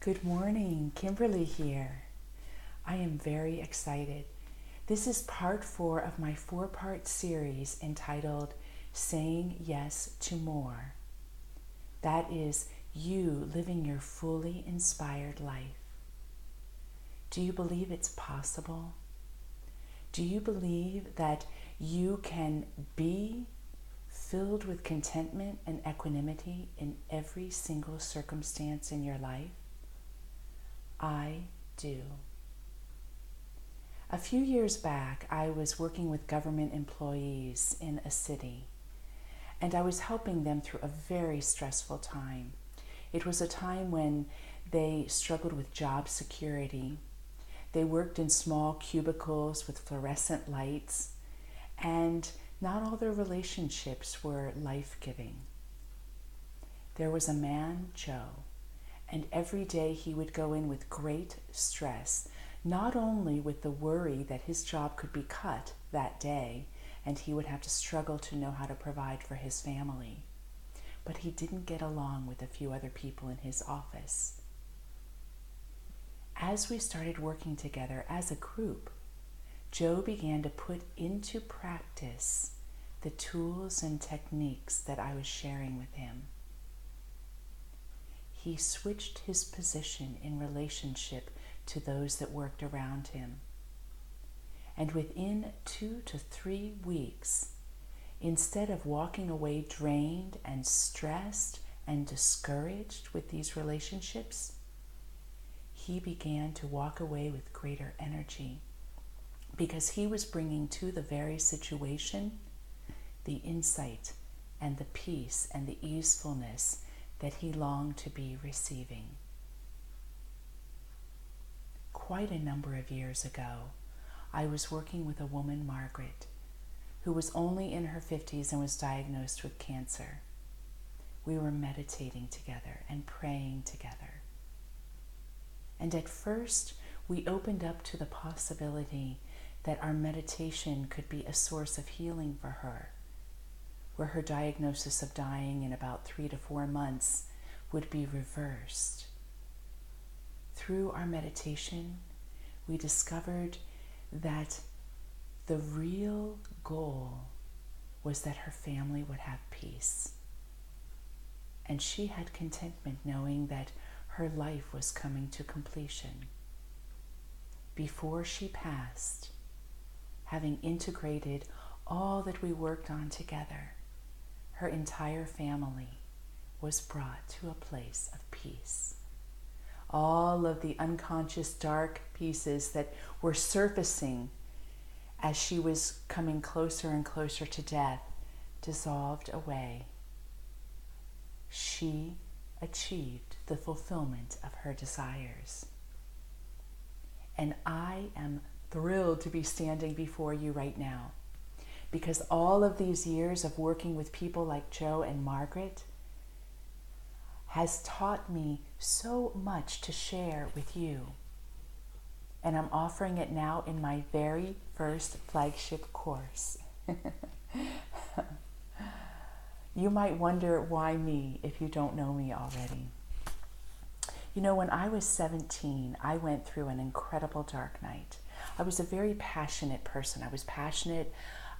Good morning, Kimberly here. I am very excited. This is part 4 of my 4-part series entitled Saying Yes to More. That is, you living your fully inspired life. Do you believe it's possible? Do you believe that you can be filled with contentment and equanimity in every single circumstance in your life? I do. A few years back, I was working with government employees in a city, and I was helping them through a very stressful time. It was a time when they struggled with job security. They worked in small cubicles with fluorescent lights, and not all their relationships were life-giving. There was a man, Joe, and every day he would go in with great stress, not only with the worry that his job could be cut that day and he would have to struggle to know how to provide for his family, but he didn't get along with a few other people in his office. As we started working together as a group, Joe began to put into practice the tools and techniques that I was sharing with him. He switched his position in relationship to those that worked around him. And within 2 to 3 weeks, instead of walking away drained and stressed and discouraged with these relationships, he began to walk away with greater energy because he was bringing to the very situation the insight and the peace and the easefulness that he longed to be receiving. Quite a number of years ago, I was working with a woman, Margaret, who was only in her 50s and was diagnosed with cancer. We were meditating together and praying together. And at first, we opened up to the possibility that our meditation could be a source of healing for her, where her diagnosis of dying in about 3 to 4 months would be reversed. Through our meditation, we discovered that the real goal was that her family would have peace. And she had contentment knowing that her life was coming to completion. Before she passed, having integrated all that we worked on together, her entire family was brought to a place of peace. All of the unconscious dark pieces that were surfacing as she was coming closer and closer to death dissolved away. She achieved the fulfillment of her desires. And I am thrilled to be standing before you right now, because all of these years of working with people like Joe and Margaret has taught me so much to share with you. And I'm offering it now in my very first flagship course. You might wonder, why me, if you don't know me already. You know, when I was 17, I went through an incredible dark night. I was a very passionate person. I was passionate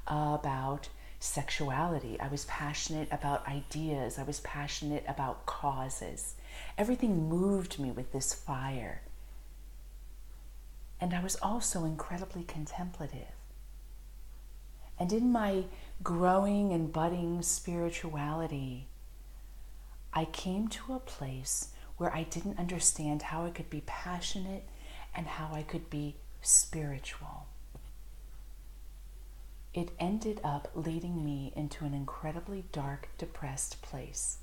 about sexuality. I was passionate about ideas. I was passionate about causes. Everything moved me with this fire. And I was also incredibly contemplative. And in my growing and budding spirituality, I came to a place where I didn't understand how I could be passionate and how I could be spiritual. It ended up leading me into an incredibly dark, depressed place.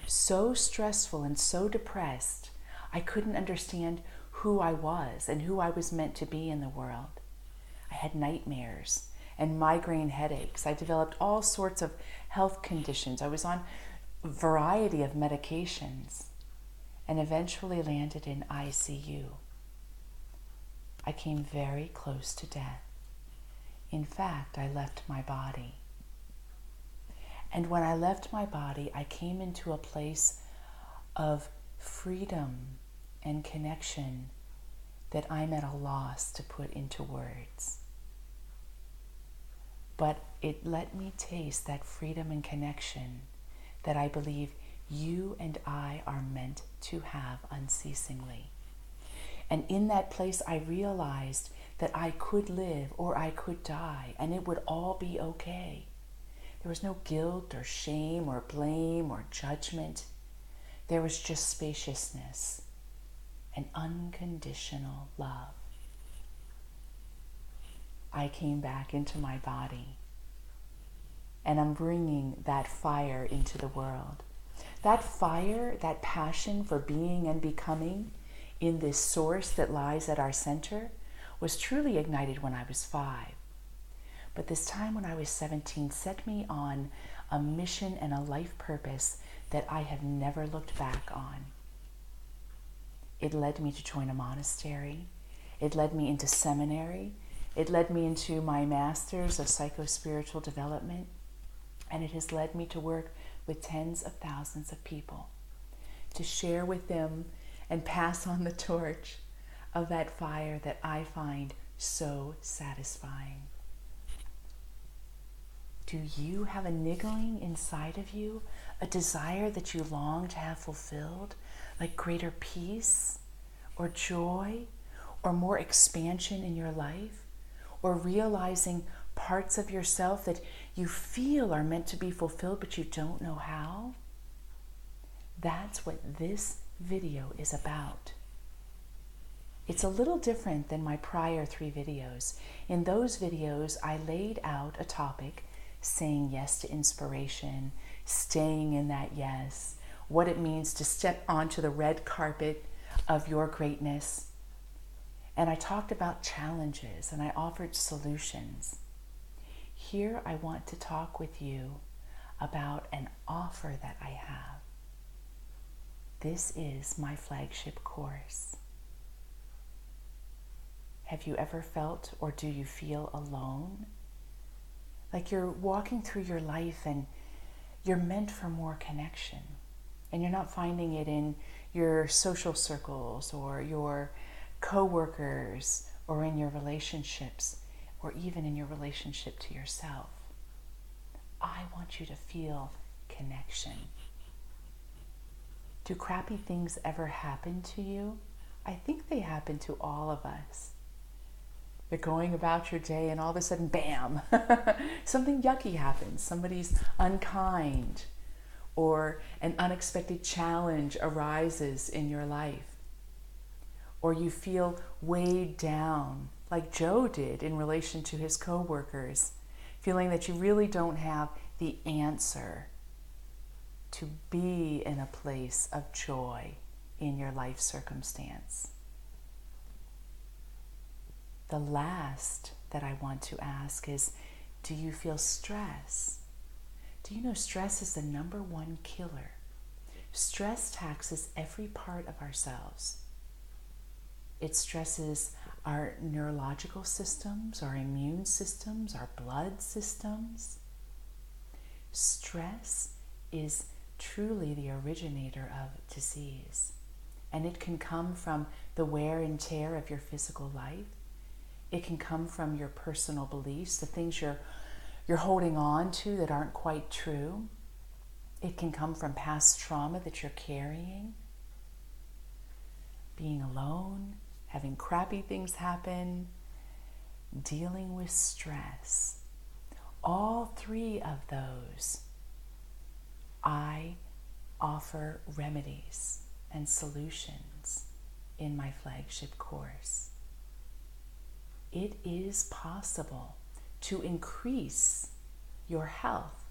So stressful and so depressed, I couldn't understand who I was and who I was meant to be in the world. I had nightmares and migraine headaches. I developed all sorts of health conditions. I was on a variety of medications and eventually landed in ICU. I came very close to death. In fact, I left my body. And when I left my body, I came into a place of freedom and connection that I'm at a loss to put into words. But it let me taste that freedom and connection that I believe you and I are meant to have unceasingly. And in that place, I realized that I could live or I could die, and it would all be okay. There was no guilt or shame or blame or judgment. There was just spaciousness and unconditional love. I came back into my body, and I'm bringing that fire into the world. That fire, that passion for being and becoming in this source that lies at our center was truly ignited when I was 5. But this time when I was 17 set me on a mission and a life purpose that I have never looked back on. It led me to join a monastery. It led me into seminary. It led me into my master's of psychospiritual development. And it has led me to work with tens of thousands of people, to share with them and pass on the torch of that fire that I find so satisfying. Do you have a niggling inside of you, a desire that you long to have fulfilled, like greater peace or joy or more expansion in your life, or realizing parts of yourself that you feel are meant to be fulfilled but you don't know how? That's what this video is about. It's a little different than my prior 3 videos. In those videos, I laid out a topic, saying yes to inspiration, staying in that yes, what it means to step onto the red carpet of your greatness. And I talked about challenges and I offered solutions. Here I want to talk with you about an offer that I have. This is my flagship course. Have you ever felt, or do you feel alone? Like you're walking through your life and you're meant for more connection, and you're not finding it in your social circles or your co-workers or in your relationships or even in your relationship to yourself. I want you to feel connection. Do crappy things ever happen to you? I think they happen to all of us. You're going about your day and all of a sudden, bam, something yucky happens. Somebody's unkind, or an unexpected challenge arises in your life. Or you feel weighed down, like Joe did in relation to his co-workers, feeling that you really don't have the answer to be in a place of joy in your life circumstance. The last that I want to ask is, do you feel stress? Do you know stress is the #1 killer? Stress taxes every part of ourselves. It stresses our neurological systems, our immune systems, our blood systems. Stress is truly the originator of disease, and it can come from the wear and tear of your physical life. It can come from your personal beliefs, the things you're holding on to that aren't quite true. It can come from past trauma that you're carrying. Being alone, having crappy things happen, dealing with stress. All 3 of those, I offer remedies and solutions in my flagship course. It is possible to increase your health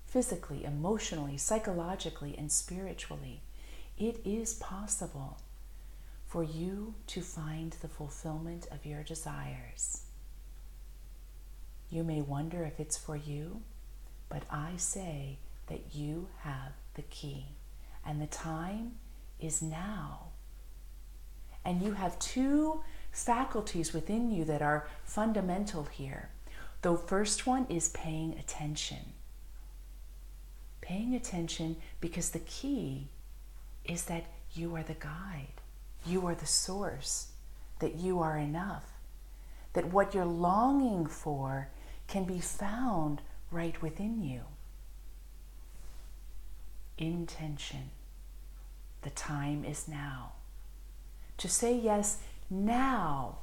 physically, emotionally, psychologically, and spiritually. It is possible for you to find the fulfillment of your desires. You may wonder if it's for you, but I say that you have the key, and the time is now. And you have 2 faculties within you that are fundamental here. The first one is paying attention. Paying attention because the key is that you are the guide. you are the source, that you are enough, that what you're longing for can be found right within you. Intention. The time is now. To say yes now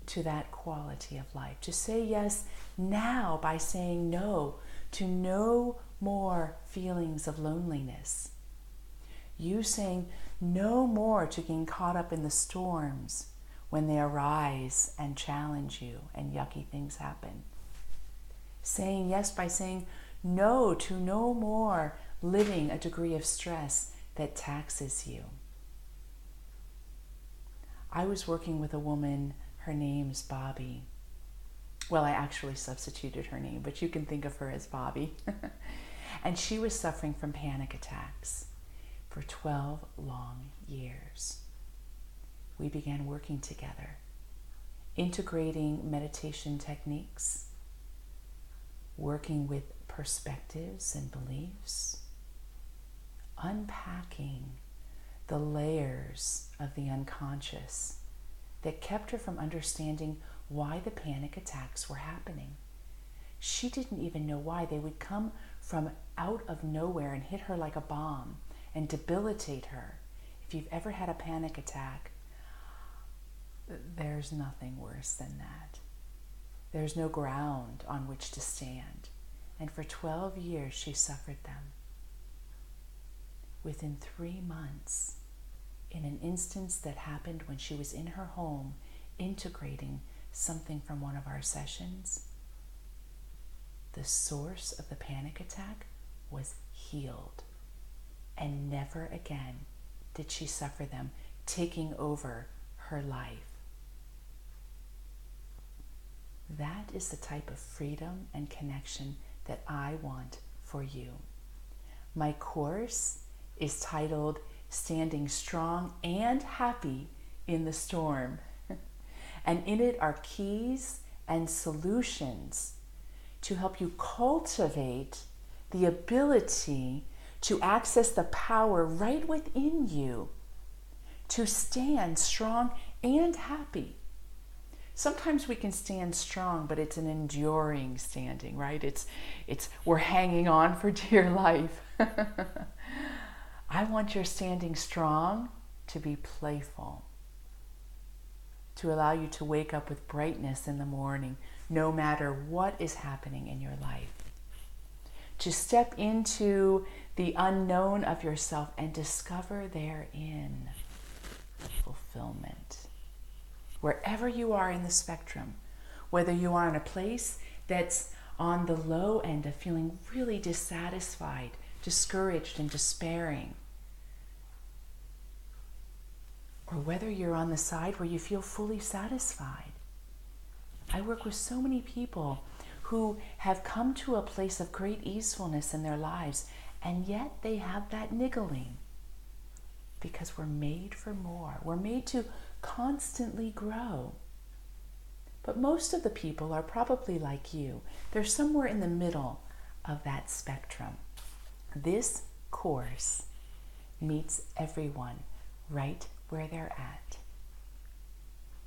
to that quality of life. To say yes now by saying no to no more feelings of loneliness. You saying no more to getting caught up in the storms when they arise and challenge you and yucky things happen. Saying yes by saying no to no more living a degree of stress that taxes you. I was working with a woman, her name's Bobby. Well, I actually substituted her name, but you can think of her as Bobby. And she was suffering from panic attacks for 12 long years. We began working together, integrating meditation techniques, working with perspectives and beliefs, unpacking the layers of the unconscious that kept her from understanding why the panic attacks were happening. She didn't even know why. They would come from out of nowhere and hit her like a bomb and debilitate her. If you've ever had a panic attack, there's nothing worse than that. There's no ground on which to stand. And for 12 years, she suffered them. Within 3 months, in an instance that happened when she was in her home, integrating something from one of our sessions, the source of the panic attack was healed. And never again did she suffer them taking over her life. That is the type of freedom and connection that I want for you. My course is titled Standing Strong and Happy in the Storm. And in it are keys and solutions to help you cultivate the ability to access the power right within you to stand strong and happy. Sometimes we can stand strong, but it's an enduring standing, right? It's we're hanging on for dear life. I want your standing strong to be playful, to allow you to wake up with brightness in the morning, no matter what is happening in your life. To step into the unknown of yourself and discover therein fulfillment. Wherever you are in the spectrum, whether you are in a place that's on the low end of feeling really dissatisfied, discouraged, and despairing, or whether you're on the side where you feel fully satisfied. I work with so many people who have come to a place of great easefulness in their lives, and yet they have that niggling. Because we're made for more. We're made to constantly grow. But most of the people are probably like you. They're somewhere in the middle of that spectrum. This course meets everyone right where they're at.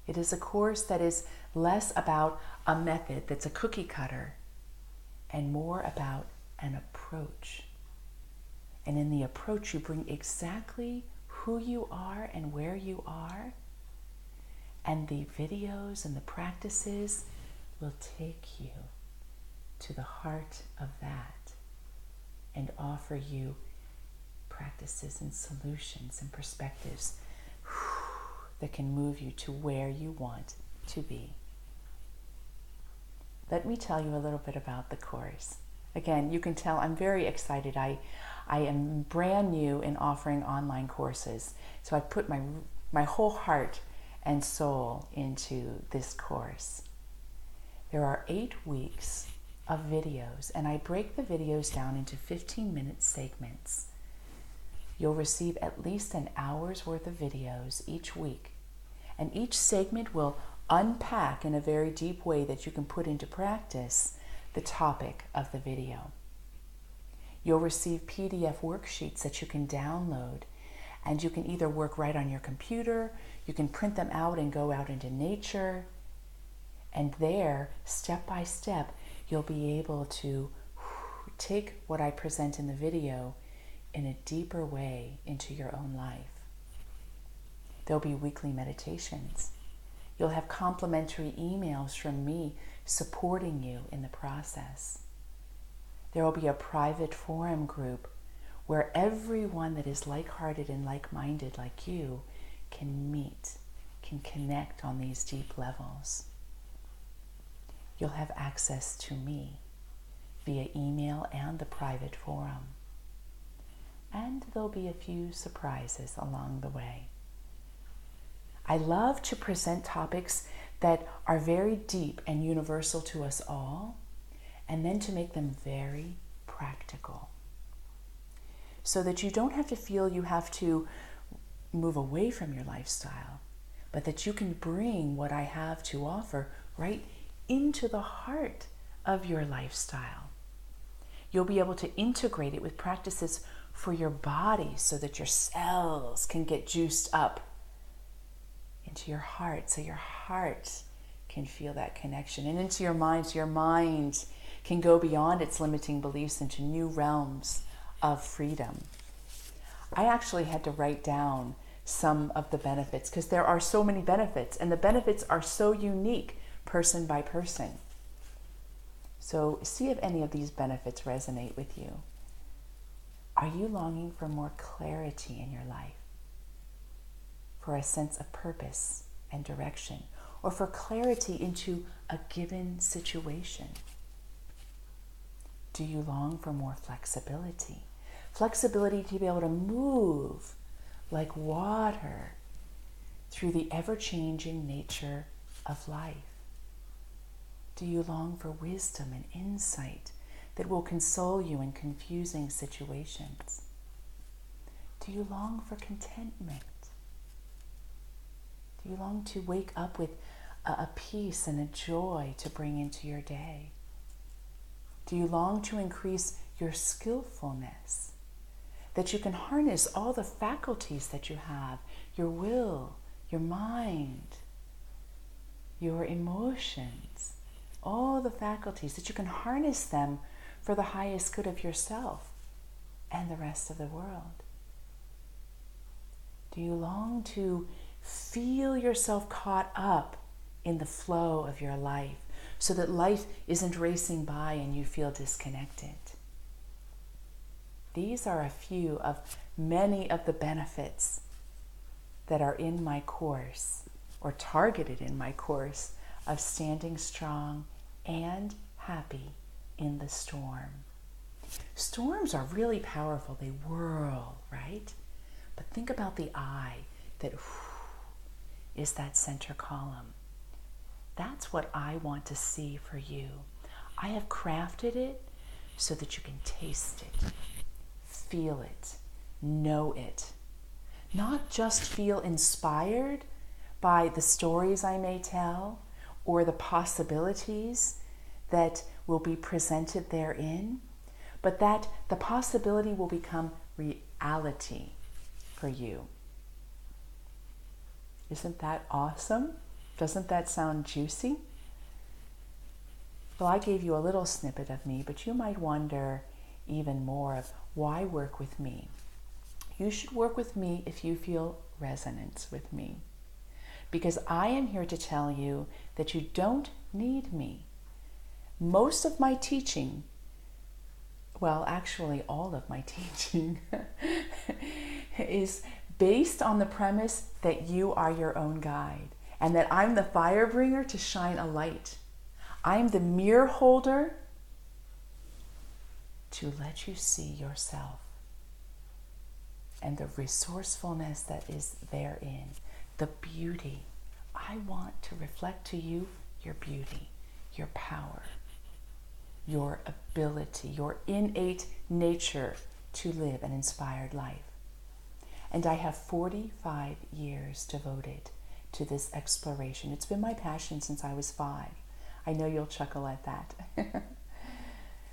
It is a course that is less about a method that's a cookie cutter and more about an approach. And in the approach, you bring exactly who you are and where you are, and the videos and the practices will take you to the heart of that and offer you practices and solutions and perspectives that can move you to where you want to be. Let me tell you a little bit about the course. Again, you can tell I'm very excited. I am brand new in offering online courses. So I put my whole heart and soul into this course. There are 8 weeks of videos, and I break the videos down into 15-minute segments. You'll receive at least an hour's worth of videos each week, and each segment will unpack in a very deep way that you can put into practice the topic of the video. You'll receive PDF worksheets that you can download And you can either work right on your computer, you can print them out and go out into nature. And there, step by step, you'll be able to take what I present in the video in a deeper way into your own life. There'll be weekly meditations. You'll have complimentary emails from me supporting you in the process. There will be a private forum group where everyone that is like-hearted and like-minded like you can meet, can connect on these deep levels. You'll have access to me via email and the private forum. And there'll be a few surprises along the way. I love to present topics that are very deep and universal to us all, and then to make them very practical, so that you don't have to feel you have to move away from your lifestyle, but that you can bring what I have to offer right into the heart of your lifestyle. You'll be able to integrate it with practices for your body so that your cells can get juiced up into your heart, so your heart can feel that connection, and into your mind, so your mind can go beyond its limiting beliefs into new realms of freedom. I actually had to write down some of the benefits because there are so many benefits, and the benefits are so unique person by person. So see if any of these benefits resonate with you. Are you longing for more clarity in your life? For a sense of purpose and direction, or for clarity into a given situation? Do you long for more flexibility? Flexibility to be able to move like water through the ever-changing nature of life? Do you long for wisdom and insight that will console you in confusing situations? Do you long for contentment? Do you long to wake up with a peace and a joy to bring into your day? Do you long to increase your skillfulness, that you can harness all the faculties that you have, your will, your mind, your emotions, all the faculties, that you can harness them for the highest good of yourself and the rest of the world? Do you long to feel yourself caught up in the flow of your life so that life isn't racing by and you feel disconnected? These are a few of many of the benefits that are in my course, or targeted in my course, of Standing Strong and Happy in the Storm. Storms are really powerful. They whirl, right? But think about the eye that is that center column. That's what I want to see for you. I have crafted it so that you can taste it, feel it, know it. Not just feel inspired by the stories I may tell or the possibilities that will be presented therein, but that the possibility will become reality for you. Isn't that awesome? Doesn't that sound juicy? Well, I gave you a little snippet of me, but you might wonder even more of why work with me. You should work with me if you feel resonance with me, because I am here to tell you that you don't need me. Most of my teaching, well, actually all of my teaching, is based on the premise that you are your own guide and that I'm the fire bringer to shine a light. I'm the mirror holder to let you see yourself and the resourcefulness that is therein, the beauty. I want to reflect to you your beauty, your power, your ability, your innate nature to live an inspired life. And I have 45 years devoted to this exploration. It's been my passion since I was 5. I know you'll chuckle at that.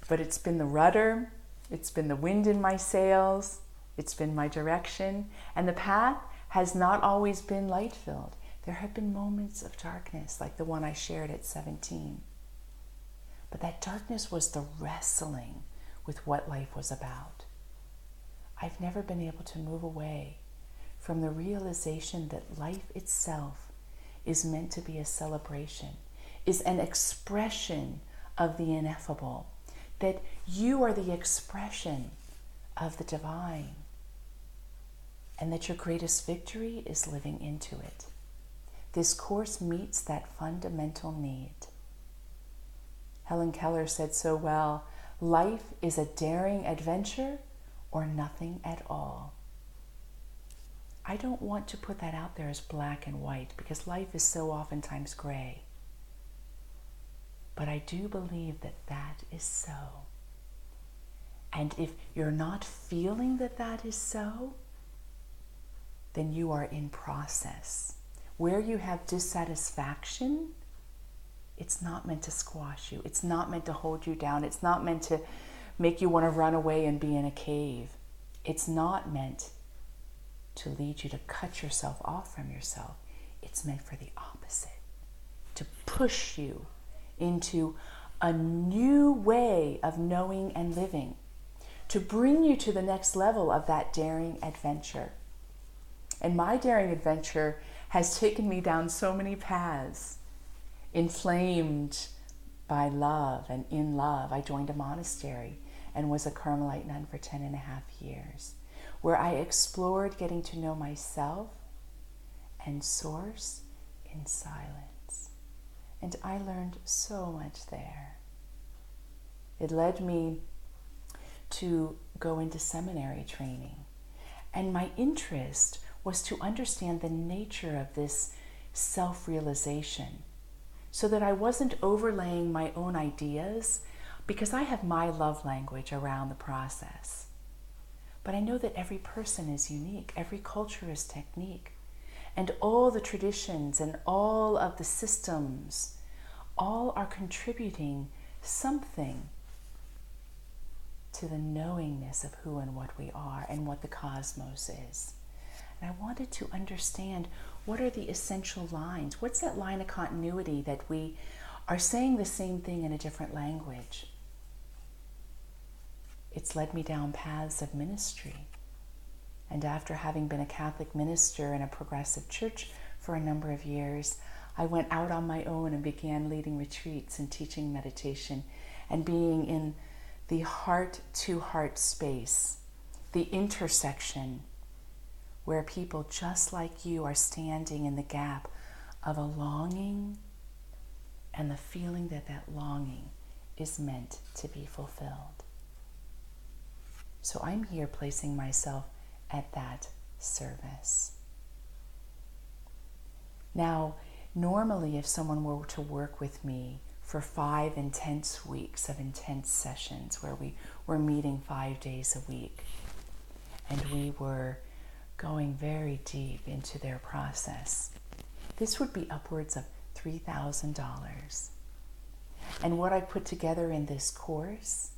But it's been the rudder, it's been the wind in my sails, It's been my direction, and the path has not always been light-filled. There have been moments of darkness, like the one I shared at 17. But that darkness was the wrestling with what life was about. I've never been able to move away from the realization that life itself is meant to be a celebration, is an expression of the ineffable, that you are the expression of the divine, and that your greatest victory is living into it. This course meets that fundamental need. Helen Keller said so well, life is a daring adventure or nothing at all. I don't want to put that out there as black and white because life is so oftentimes gray. But I do believe that that is so. And if you're not feeling that that is so, then you are in process. Where you have dissatisfaction, it's not meant to squash you. It's not meant to hold you down. It's not meant to make you want to run away and be in a cave. It's not meant to lead you to cut yourself off from yourself. It's meant for the opposite, to push you into a new way of knowing and living, to bring you to the next level of that daring adventure. And my daring adventure has taken me down so many paths, inflamed by love and in love. I joined a monastery and was a Carmelite nun for 10.5 years, where I explored getting to know myself and Source in silence. And I learned so much there. It led me to go into seminary training. And my interest was to understand the nature of this self-realization so that I wasn't overlaying my own ideas, because I have my love language around the process. But I know that every person is unique, every culture is technique, and all the traditions and all of the systems, all are contributing something to the knowingness of who and what we are and what the cosmos is. And I wanted to understand, what are the essential lines? What's that line of continuity that we are saying the same thing in a different language? It's led me down paths of ministry. And after having been a Catholic minister in a progressive church for a number of years, I went out on my own and began leading retreats and teaching meditation and being in the heart-to-heart space, the intersection where people just like you are standing in the gap of a longing and the feeling that that longing is meant to be fulfilled. So I'm here placing myself at that service. Now, normally if someone were to work with me for 5 intense weeks of intense sessions where we were meeting 5 days a week and we were going very deep into their process, this would be upwards of $3,000. And what I put together in this course,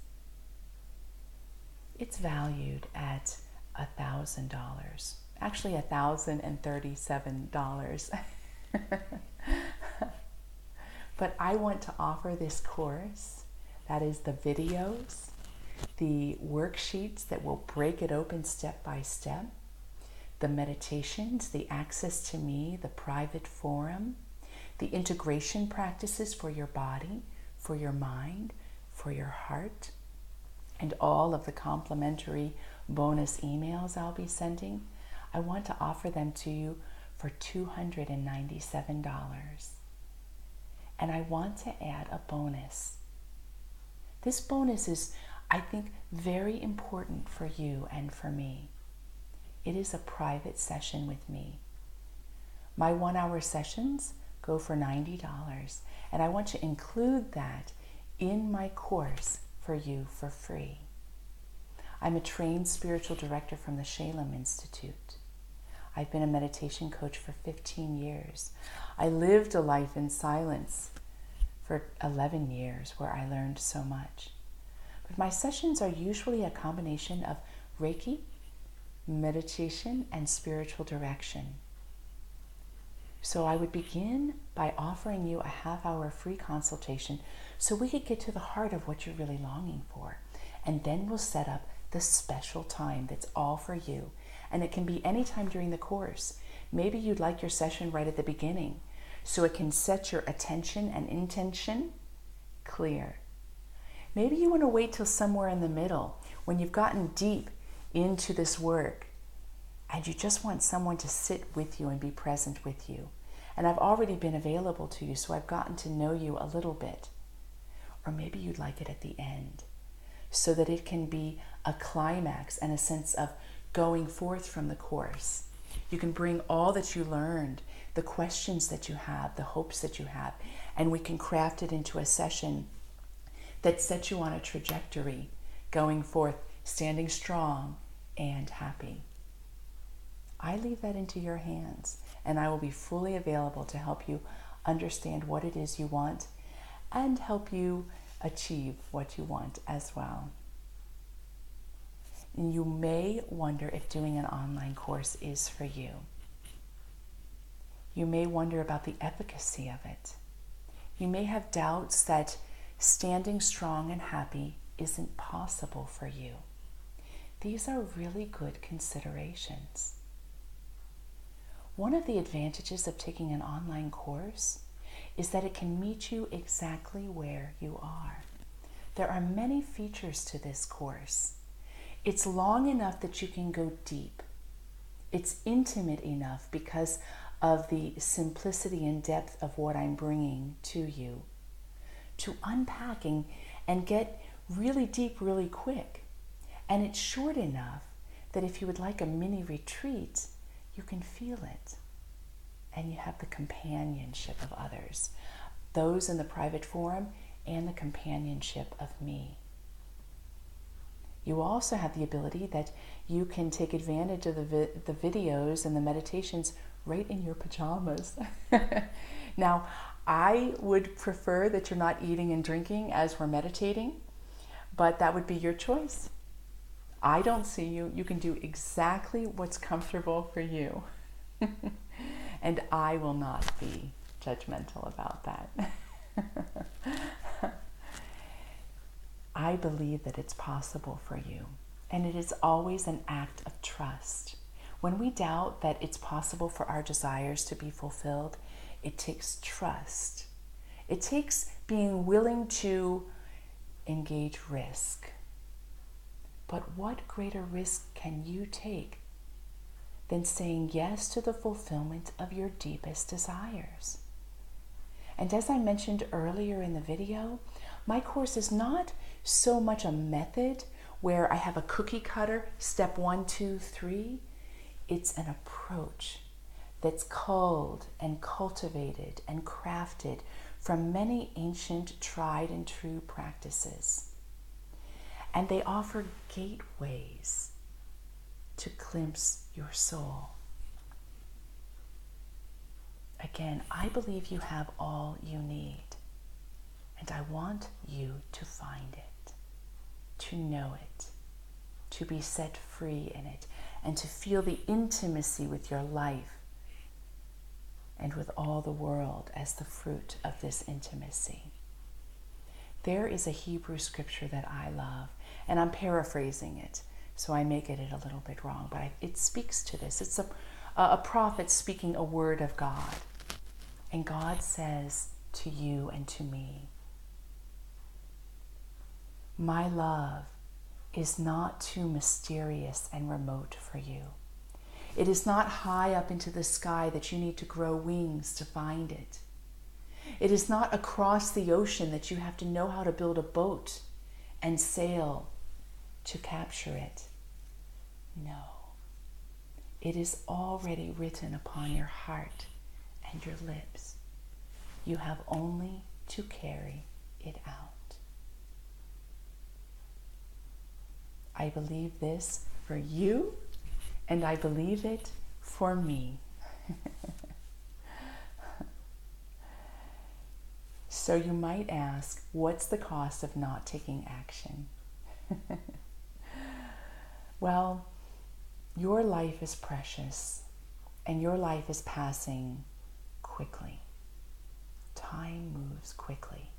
it's valued at $1,000. Actually, $1,037. But I want to offer this course, that is the videos, the worksheets that will break it open step by step, the meditations, the access to me, the private forum, the integration practices for your body, for your mind, for your heart, and all of the complimentary bonus emails I'll be sending. I want to offer them to you for $297. And I want to add a bonus. This bonus is, I think, very important for you and for me. It is a private session with me. My 1-hour sessions go for $90, and I want to include that in my course for you for free. I'm a trained spiritual director from the Shalem Institute. I've been a meditation coach for 15 years. I lived a life in silence for 11 years where I learned so much. But my sessions are usually a combination of Reiki, meditation, and spiritual direction. So I would begin by offering you a half-hour free consultation so we could get to the heart of what you're really longing for. And then we'll set up the special time that's all for you. And it can be any time during the course. Maybe you'd like your session right at the beginning so it can set your attention and intention clear. Maybe you want to wait till somewhere in the middle when you've gotten deep into this work and you just want someone to sit with you and be present with you. And I've already been available to you, so I've gotten to know you a little bit. Or maybe you'd like it at the end so that it can be a climax and a sense of going forth from the course. You can bring all that you learned, the questions that you have, the hopes that you have, and we can craft it into a session that sets you on a trajectory going forth, standing strong and happy. I leave that into your hands, and I will be fully available to help you understand what it is you want and help you achieve what you want as well. And you may wonder if doing an online course is for you. You may wonder about the efficacy of it. You may have doubts that standing strong and happy isn't possible for you. These are really good considerations. One of the advantages of taking an online course is that it can meet you exactly where you are. There are many features to this course. It's long enough that you can go deep. It's intimate enough because of the simplicity and depth of what I'm bringing to you, to unpacking and get really deep really quick. And it's short enough that if you would like a mini retreat, you can feel it. And you have the companionship of others, those in the private forum and the companionship of me. You also have the ability that you can take advantage of the videos and the meditations right in your pajamas. Now, I would prefer that you're not eating and drinking as we're meditating, but that would be your choice. I don't see you. You can do exactly what's comfortable for you. And I will not be judgmental about that. I believe that it's possible for you, and it is always an act of trust. When we doubt that it's possible for our desires to be fulfilled, it takes trust. It takes being willing to engage risk. But what greater risk can you take than saying yes to the fulfillment of your deepest desires? And as I mentioned earlier in the video, my course is not so much a method where I have a cookie cutter, step 1, 2, 3. It's an approach that's culled and cultivated and crafted from many ancient tried and true practices. And they offer gateways to glimpse your soul. Again, I believe you have all you need, and I want you to find it, to know it, to be set free in it, and to feel the intimacy with your life and with all the world as the fruit of this intimacy. There is a Hebrew scripture that I love, and I'm paraphrasing it, so I may get it a little bit wrong, but it speaks to this. It's a prophet speaking a word of God. And God says to you and to me, my love is not too mysterious and remote for you. It is not high up into the sky that you need to grow wings to find it. It is not across the ocean that you have to know how to build a boat and sail to capture it. No. It is already written upon your heart and your lips. You have only to carry it out. I believe this for you, and I believe it for me. So you might ask, what's the cost of not taking action? Well, Your life is precious and your life is passing quickly. Time moves quickly.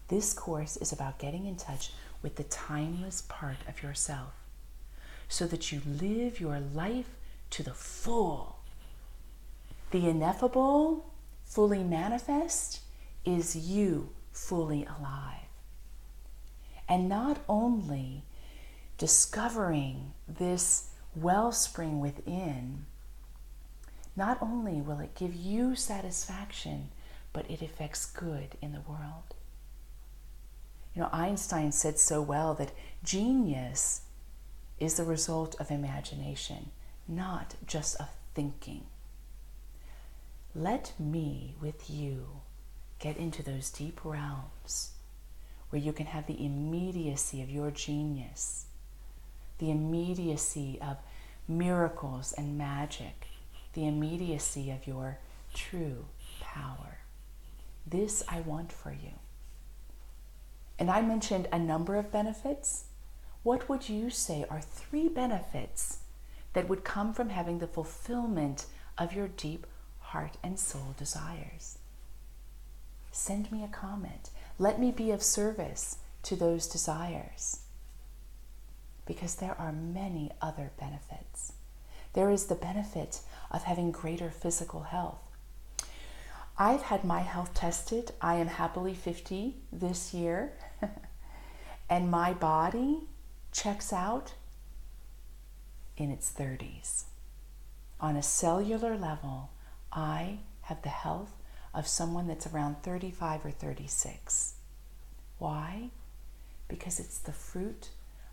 This course is about getting in touch with the timeless part of yourself so that you live your life to the full. The ineffable, fully manifest, is you fully alive. And not only discovering this wellspring within, not only will it give you satisfaction, but it affects good in the world. You know, Einstein said so well that genius is the result of imagination, not just of thinking. Let me, with you, get into those deep realms where you can have the immediacy of your genius, the immediacy of miracles and magic, the immediacy of your true power. This I want for you. And I mentioned a number of benefits. What would you say are 3 benefits that would come from having the fulfillment of your deep heart and soul desires? Send me a comment. Let me be of service to those desires. Because there are many other benefits. There is the benefit of having greater physical health. I've had my health tested. I am happily 50 this year. And my body checks out in its 30s. On a cellular level, I have the health of someone that's around 35 or 36. Why? Because it's the fruit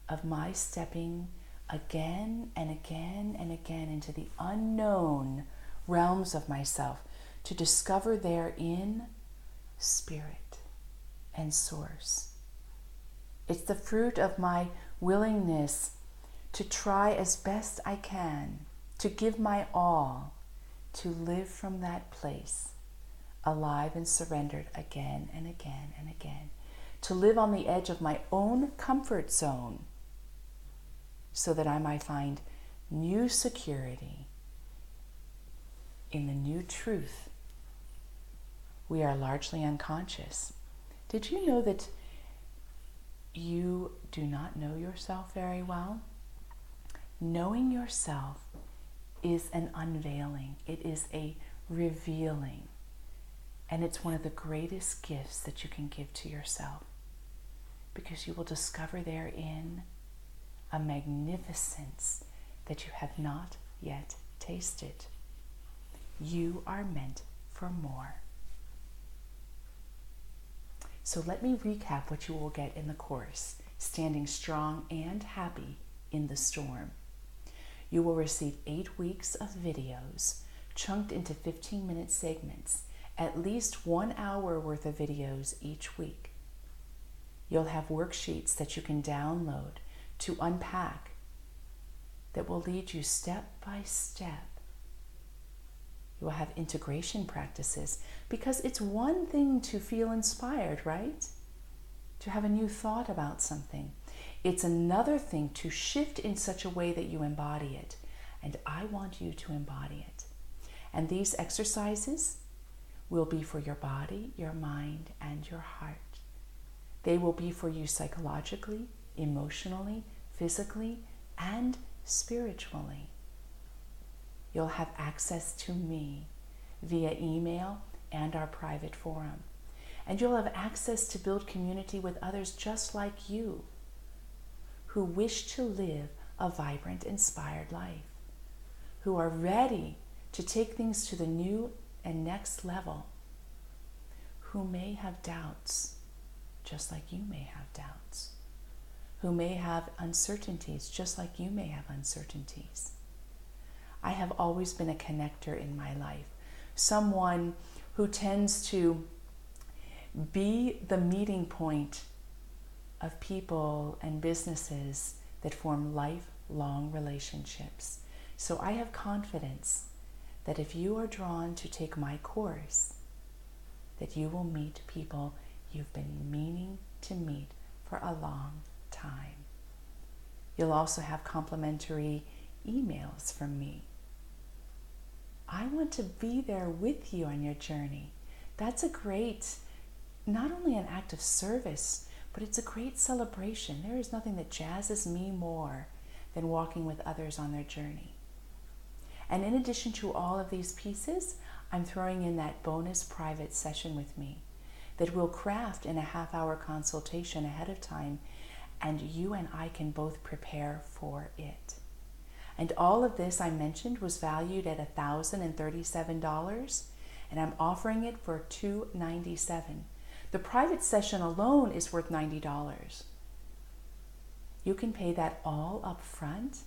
of my stepping again and again and again into the unknown realms of myself to discover therein spirit and source. It's the fruit of my willingness to try as best I can, to give my all, to live from that place, alive and surrendered again and again and again, to live on the edge of my own comfort zone so that I might find new security in the new truth. We are largely unconscious. Did you know that you do not know yourself very well? Knowing yourself is an unveiling. It is a revealing. And it's one of the greatest gifts that you can give to yourself, because you will discover therein a magnificence that you have not yet tasted. You are meant for more. So let me recap what you will get in the course, Standing Strong and Happy in the Storm. You will receive 8 weeks of videos chunked into 15-minute segments, at least 1 hour worth of videos each week. You'll have worksheets that you can download to unpack that will lead you step by step. You will have integration practices, because it's one thing to feel inspired, right? To have a new thought about something. It's another thing to shift in such a way that you embody it. And I want you to embody it. And these exercises will be for your body, your mind, and your heart. They will be for you psychologically, emotionally, physically, and spiritually. You'll have access to me via email and our private forum. And you'll have access to build community with others just like you, who wish to live a vibrant, inspired life, who are ready to take things to the new and next level, who may have doubts, just like you may have doubts, who may have uncertainties, just like you may have uncertainties. I have always been a connector in my life, someone who tends to be the meeting point of people and businesses that form lifelong relationships. So I have confidence that if you are drawn to take my course, that you will meet people you've been meaning to meet for a long time. You'll also have complimentary emails from me. I want to be there with you on your journey. That's a great, not only an act of service, but it's a great celebration. There is nothing that jazzes me more than walking with others on their journey. And in addition to all of these pieces, I'm throwing in that bonus private session with me that we'll craft in a half-hour consultation ahead of time, and you and I can both prepare for it. And all of this I mentioned was valued at $1,037, and I'm offering it for $297. The private session alone is worth $90. You can pay that all up front,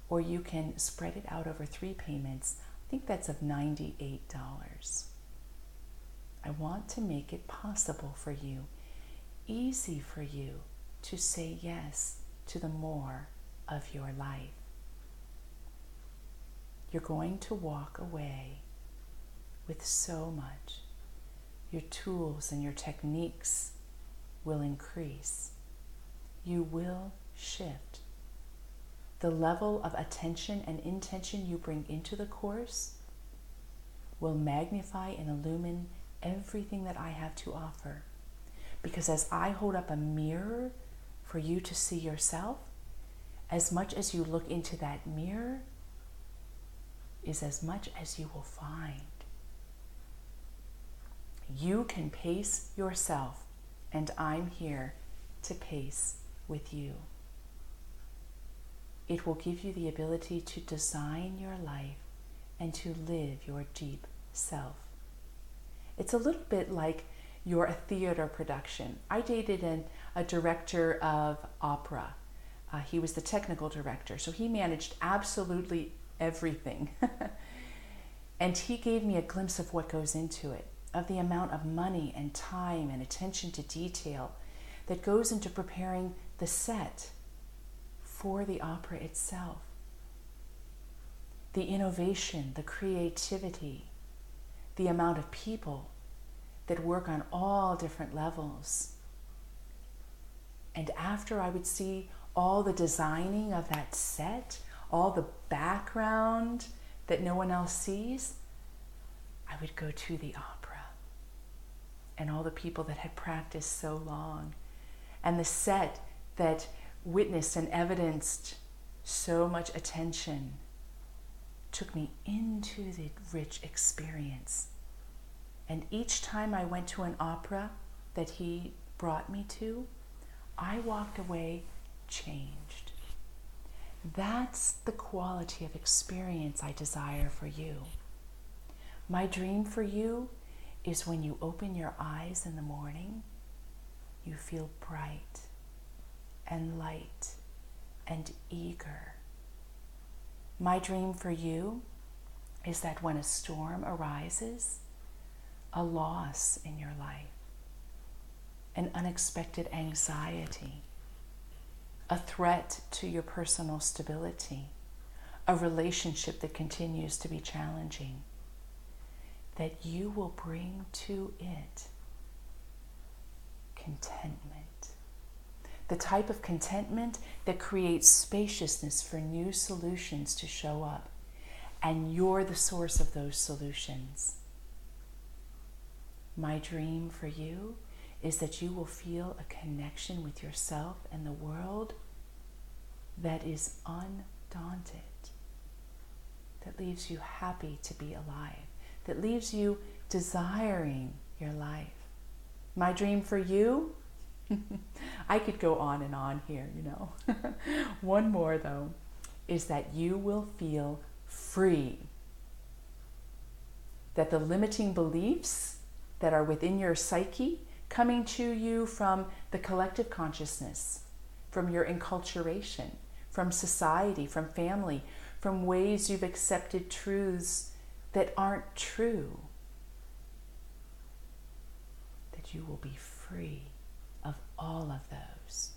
or you can spread it out over 3 payments. I think that's of $98. I want to make it possible for you, easy for you to say yes to the more of your life. You're going to walk away with so much. Your tools and your techniques will increase. You will shift. The level of attention and intention you bring into the course will magnify and illumine everything that I have to offer. Because as I hold up a mirror for you to see yourself, as much as you look into that mirror is as much as you will find. You can pace yourself, and I'm here to pace with you. It will give you the ability to design your life and to live your deep self. It's a little bit like you're a theater production. I dated a director of opera. He was the technical director, so he managed absolutely everything. And he gave me a glimpse of what goes into it, of the amount of money and time and attention to detail that goes into preparing the set for the opera itself. The innovation, the creativity, the amount of people that work on all different levels. And after I would see all the designing of that set, all the background that no one else sees, I would go to the opera and all the people that had practiced so long, and the set that witnessed and evidenced so much attention, took me into the rich experience. And each time I went to an opera that he brought me to, I walked away changed. That's the quality of experience I desire for you. My dream for you is when you open your eyes in the morning, you feel bright and light and eager. My dream for you is that when a storm arises, a loss in your life, an unexpected anxiety, a threat to your personal stability, a relationship that continues to be challenging, that you will bring to it contentment. The type of contentment that creates spaciousness for new solutions to show up, and you're the source of those solutions. My dream for you is that you will feel a connection with yourself and the world that is undaunted, that leaves you happy to be alive, that leaves you desiring your life. My dream for you, I could go on and on here, you know. One more though, is that you will feel free, that the limiting beliefs that are within your psyche, coming to you from the collective consciousness, from your enculturation, from society, from family, from ways you've accepted truths that aren't true, that you will be free of all of those.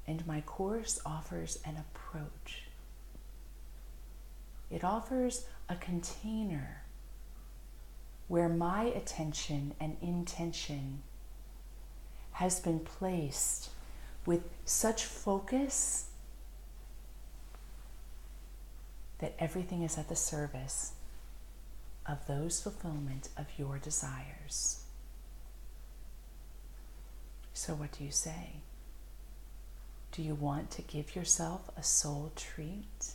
And my course offers an approach. It offers a container where my attention and intention has been placed with such focus that everything is at the service of those fulfillment of your desires. So what do you say? Do you want to give yourself a soul treat?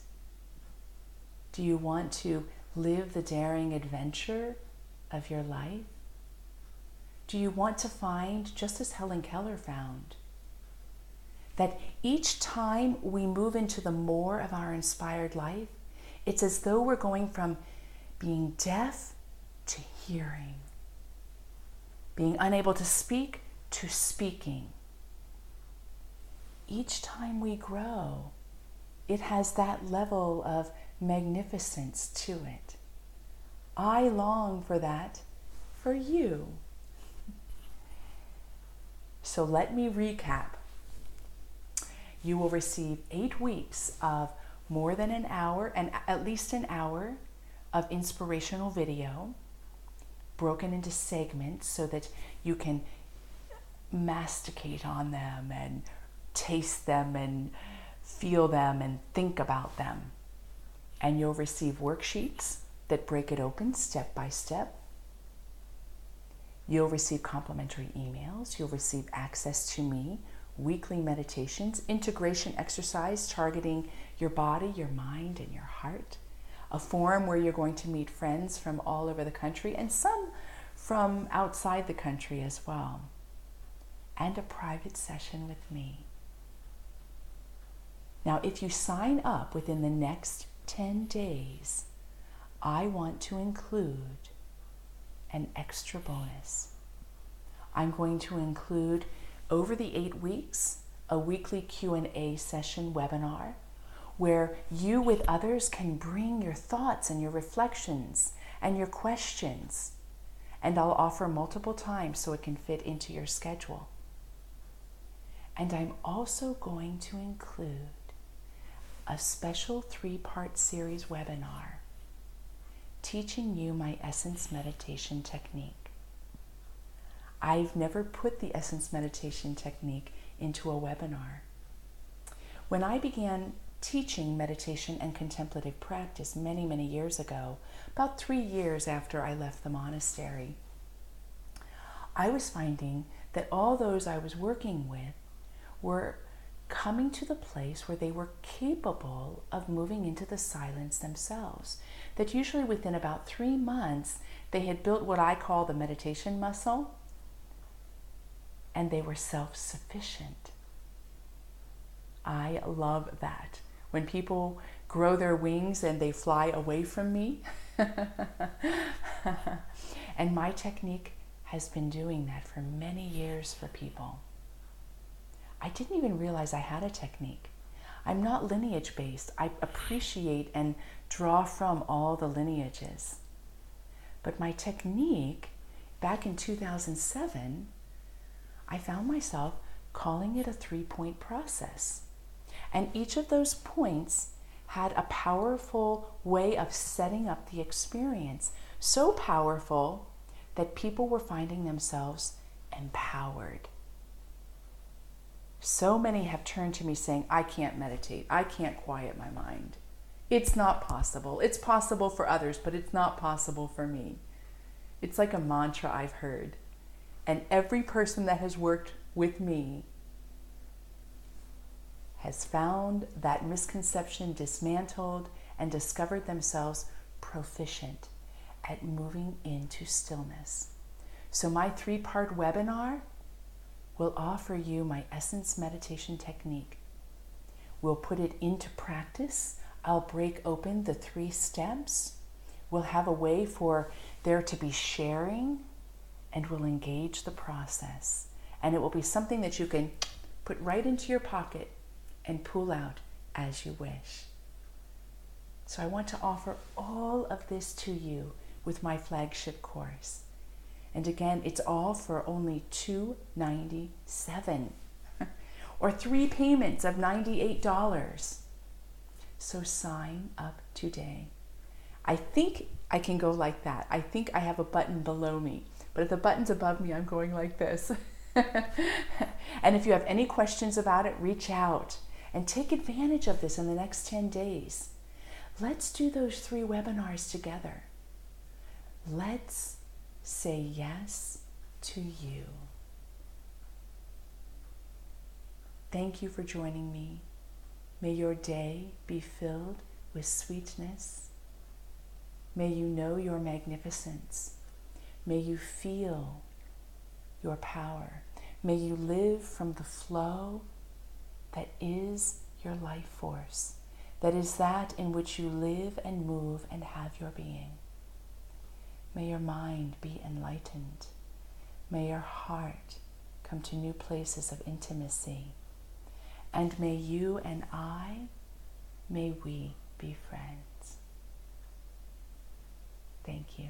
Do you want to live the daring adventure of your life? Do you want to find, just as Helen Keller found, that each time we move into the more of our inspired life, it's as though we're going from being deaf to hearing, being unable to speak to speaking. Each time we grow, it has that level of magnificence to it. I long for that for you. So let me recap. You will receive 8 weeks of more than an hour and at least an hour of inspirational video broken into segments so that you can masticate on them and taste them and feel them and think about them. And you'll receive worksheets that break it open step by step. You'll receive complimentary emails. You'll receive access to me, weekly meditations, integration exercise targeting your body, your mind, and your heart. A forum where you're going to meet friends from all over the country and some from outside the country as well. And a private session with me. Now, if you sign up within the next 10 days, I want to include an extra bonus. I'm going to include, over the 8 weeks, a weekly Q&A session webinar where you with others can bring your thoughts and your reflections and your questions. And I'll offer multiple times so it can fit into your schedule. And I'm also going to include a special 3-part series webinar teaching you my Essence Meditation technique. I've never put the Essence Meditation technique into a webinar. When I began teaching meditation and contemplative practice many, many years ago, about 3 years after I left the monastery, I was finding that all those I was working with were coming to the place where they were capable of moving into the silence themselves. That usually within about 3 months, they had built what I call the meditation muscle, and they were self-sufficient. I love that. When people grow their wings and they fly away from me. And my technique has been doing that for many years for people. I didn't even realize I had a technique. I'm not lineage based. I appreciate and draw from all the lineages. But my technique, back in 2007, I found myself calling it a 3-point process. And each of those points had a powerful way of setting up the experience. So powerful that people were finding themselves empowered. So many have turned to me saying, I can't meditate. I can't quiet my mind. It's not possible. It's possible for others, but it's not possible for me. It's like a mantra I've heard. And every person that has worked with me has found that misconception dismantled and discovered themselves proficient at moving into stillness. So my 3-part webinar will offer you my Essence Meditation technique. We'll put it into practice. I'll break open the 3 steps. We'll have a way for there to be sharing, and we'll engage the process. And it will be something that you can put right into your pocket and pull out as you wish. So I want to offer all of this to you with my flagship course. And again, it's all for only $297 or 3 payments of $98. So sign up today. I think I can go like that. I think I have a button below me, but if the button's above me, I'm going like this. And if you have any questions about it, reach out and take advantage of this in the next 10 days. Let's do those 3 webinars together. Let's say yes to you. Thank you for joining me. May your day be filled with sweetness. May you know your magnificence. May you feel your power. May you live from the flow that is your life force, that is that in which you live and move and have your being. May your mind be enlightened. May your heart come to new places of intimacy. And may you and I, may we be friends. Thank you.